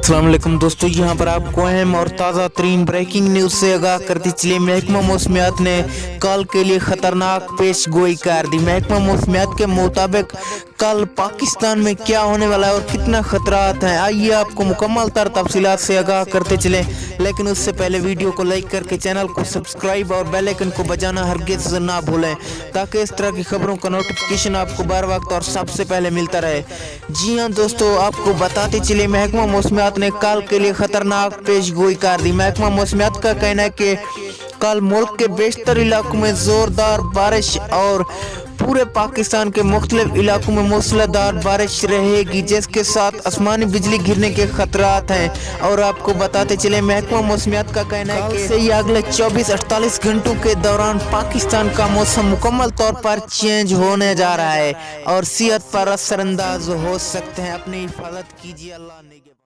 अस्सलाम वालेकुम दोस्तों, यहाँ पर आपको अहम और ताज़ा तरीन ब्रेकिंग न्यूज़ से आगाह करते चले। महकमा मौसमियात ने कल के लिए खतरनाक पेश गोई कर दी। महकमा मौसमियात के मुताबिक कल पाकिस्तान में क्या होने वाला है और कितना खतरात हैं, आइए आपको मुकम्मल तर तफसीलात से आगाह करते चले। लेकिन उससे पहले वीडियो को लाइक करके चैनल को सब्सक्राइब और बेल आइकन को बजाना हरगिज़ ना भूलें, ताकि इस तरह की खबरों का नोटिफिकेशन आपको बर वक्त और सबसे पहले मिलता रहे। जी हाँ दोस्तों, आपको बताते चले महकमा मौसमियात ने कल के लिए खतरनाक पेश गोई कर दी। महकमा मौसमियात का कहना है कि कल मुल्क के बेशतर इलाकों में जोरदार बारिश और पूरे पाकिस्तान के मुख्तलिफ इलाकों में मूसलाधार बारिश रहेगी, जिसके साथ आसमानी बिजली गिरने के खतरात हैं। और आपको बताते चले महकमा मौसमियात का कहना है कि से अगले 24-48 घंटों के दौरान पाकिस्तान का मौसम मुकम्मल तौर पर चेंज होने जा रहा है और सेहत पर असरअंदाज हो सकते हैं। अपनी हिफाजत कीजिए, अल्लाह ने